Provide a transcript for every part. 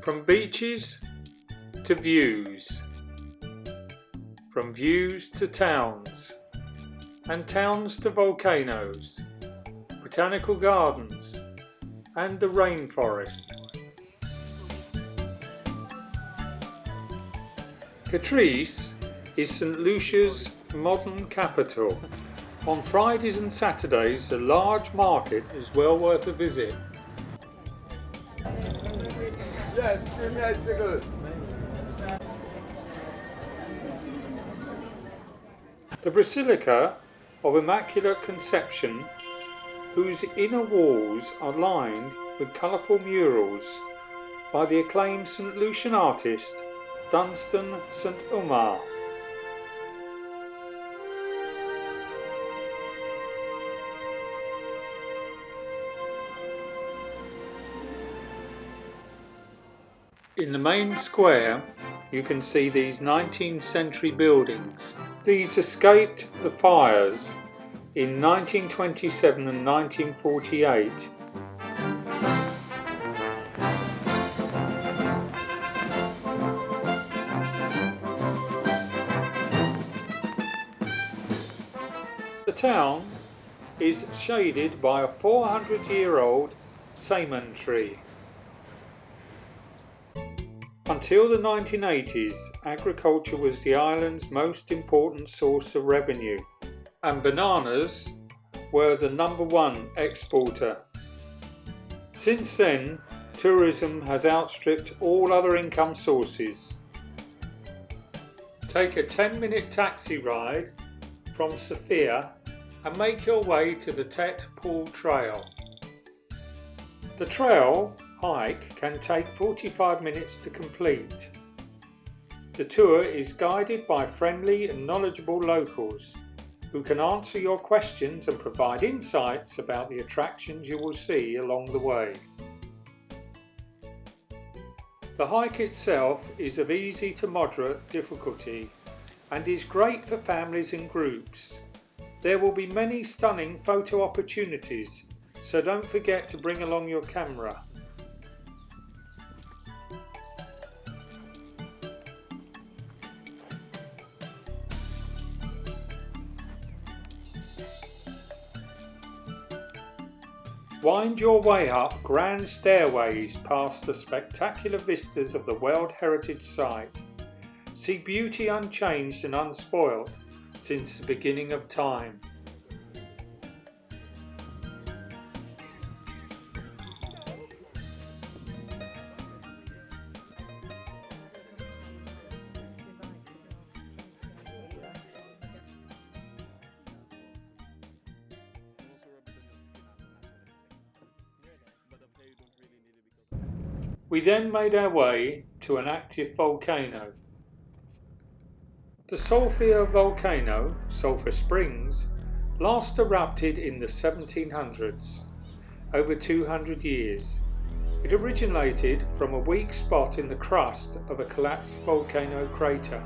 From beaches to views, from views to towns, and towns to volcanoes, botanical gardens, and the rainforest. Castries is St. Lucia's modern capital. On Fridays and Saturdays, the large market is well worth a visit. The Basilica of Immaculate Conception, whose inner walls are lined with colourful murals by the acclaimed St. Lucian artist Dunstan St. Umar. In the main square you can see these 19th century buildings. These escaped the fires in 1927 and 1948. The town is shaded by a 400-year-old saman tree. Until the 1980s, agriculture was the island's most important source of revenue, and bananas were the #1 exporter. Since then, tourism has outstripped all other income sources. Take a 10-minute taxi ride from Soufriere and make your way to the Tet Paul Trail. The trail hike can take 45 minutes to complete. The tour is guided by friendly and knowledgeable locals who can answer your questions and provide insights about the attractions you will see along the way. The hike itself is of easy to moderate difficulty and is great for families and groups. There will be many stunning photo opportunities, so don't forget to bring along your camera. Wind your way up grand stairways past the spectacular vistas of the World Heritage Site. See beauty unchanged and unspoilt since the beginning of time. We then made our way to an active volcano. The Soufriere volcano, Sulphur Springs, last erupted in the 1700s, over 200 years. It originated from a weak spot in the crust of a collapsed volcano crater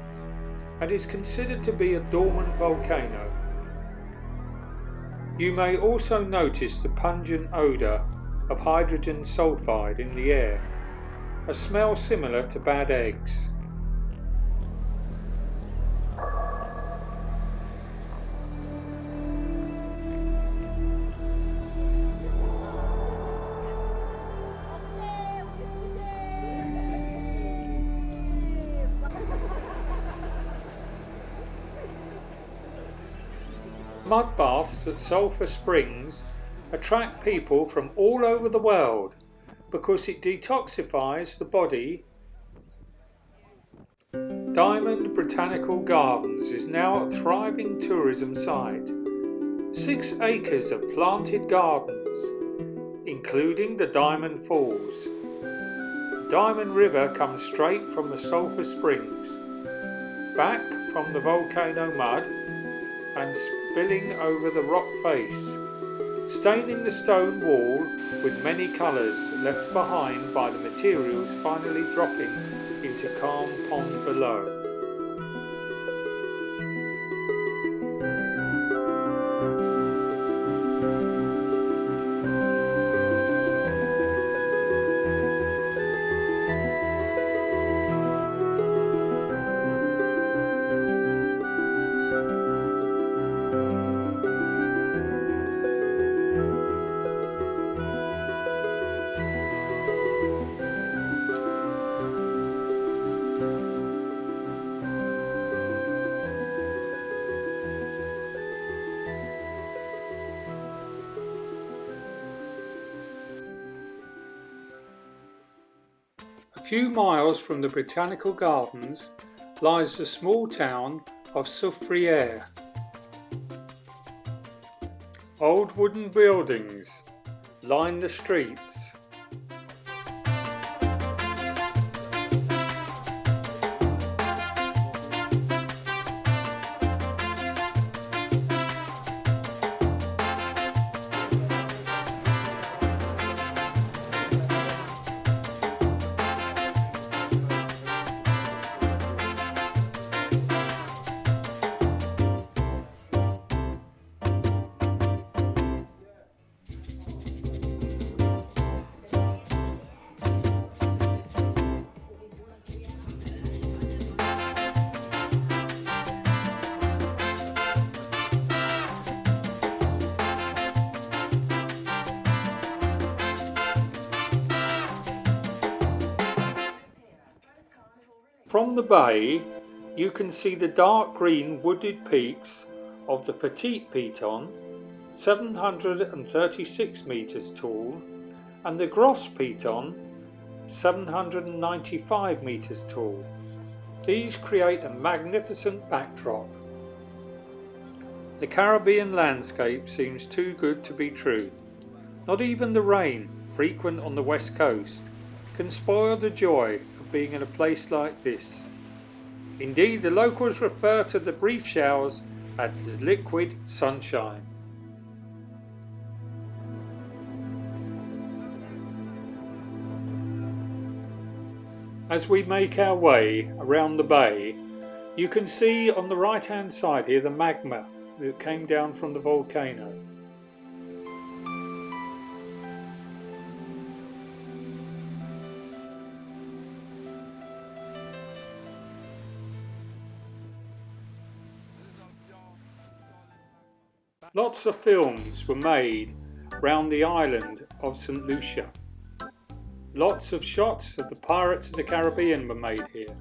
and is considered to be a dormant volcano. You may also notice the pungent odour of hydrogen sulfide in the air, a smell similar to bad eggs. Mud baths at Sulphur Springs attract people from all over the world because it detoxifies the body. Diamond Botanical Gardens is now a thriving tourism site. 6 acres of planted gardens, including the Diamond Falls. The Diamond River comes straight from the Sulphur Springs, back from the volcano mud and spilling over the rock face, staining the stone wall with many colours left behind by the materials finally dropping into calm pond below. A few miles from the Botanical Gardens lies the small town of Soufriere. Old wooden buildings line the streets. From the bay, you can see the dark green wooded peaks of the Petit Piton, 736 metres tall, and the Gros Piton, 795 metres tall. These create a magnificent backdrop. The Caribbean landscape seems too good to be true. Not even the rain, frequent on the west coast, can spoil the joy of being in a place like this. Indeed, the locals refer to the brief showers as liquid sunshine. As we make our way around the bay, you can see on the right hand side here the magma that came down from the volcano. Lots of films were made round the island of St. Lucia. Lots of shots of the Pirates of the Caribbean were made here.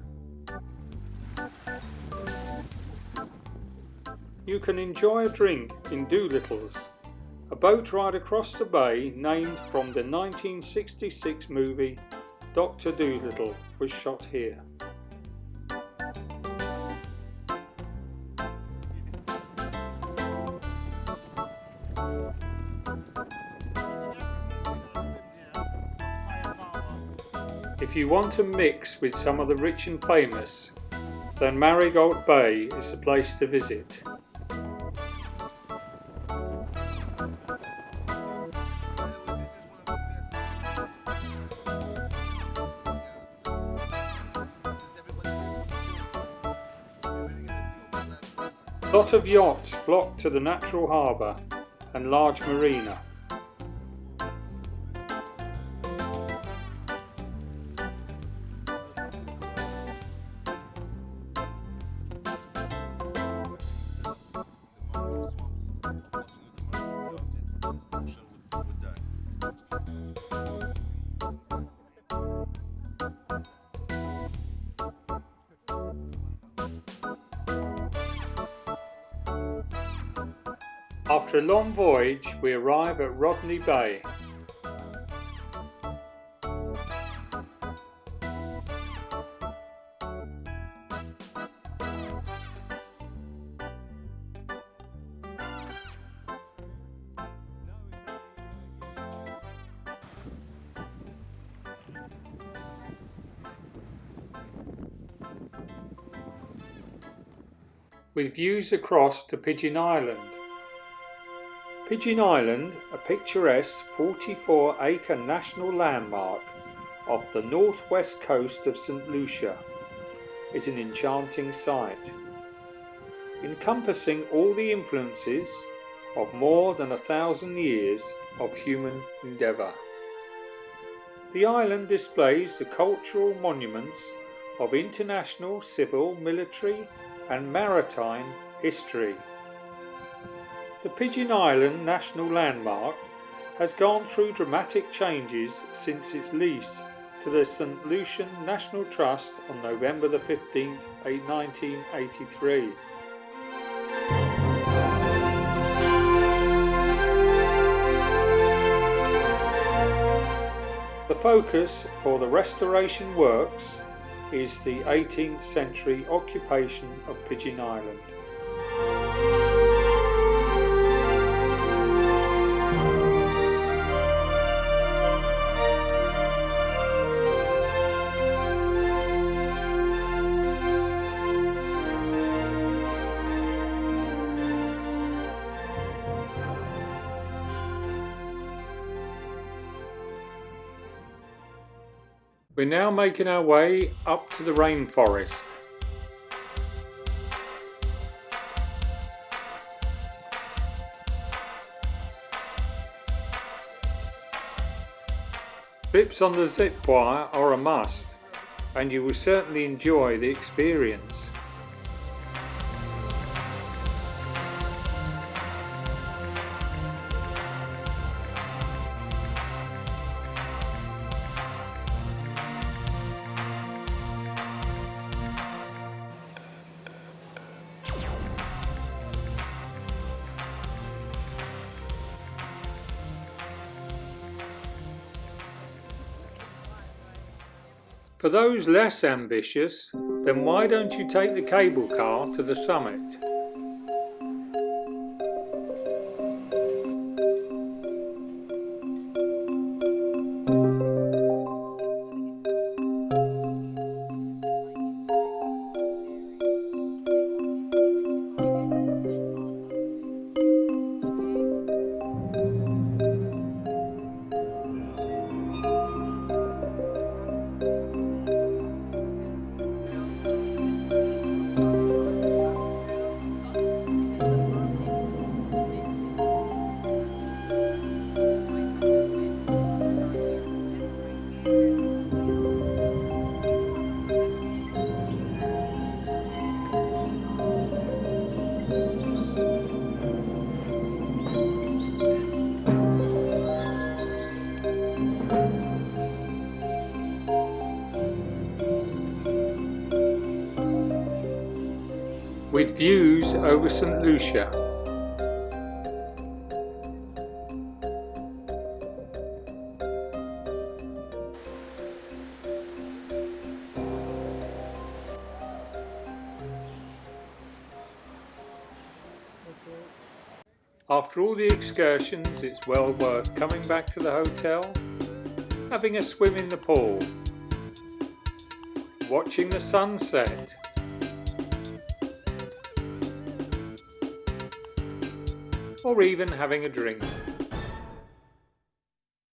You can enjoy a drink in Doolittle's, a boat ride across the bay named from the 1966 movie Dr. Dolittle was shot here. If you want to mix with some of the rich and famous, then Marigot Bay is the place to visit. A lot of yachts flock to the natural harbour and large marina. After a long voyage, we arrive at Rodney Bay. With views across to Pigeon Island. Pigeon Island, a picturesque 44-acre national landmark off the northwest coast of St. Lucia, is an enchanting sight, encompassing all the influences of more than 1,000 years of human endeavour. The island displays the cultural monuments of international civil, military and maritime history. The Pigeon Island National Landmark has gone through dramatic changes since its lease to the St. Lucian National Trust on November the 15th, 1983. The focus for the restoration works is the 18th century occupation of Pigeon Island. We're now making our way up to the rainforest. Trips on the zip wire are a must, and you will certainly enjoy the experience. For those less ambitious, then why don't you take the cable car to the summit? With views over St. Lucia. After all the excursions, it's well worth coming back to the hotel, having a swim in the pool, watching the sunset, or even having a drink.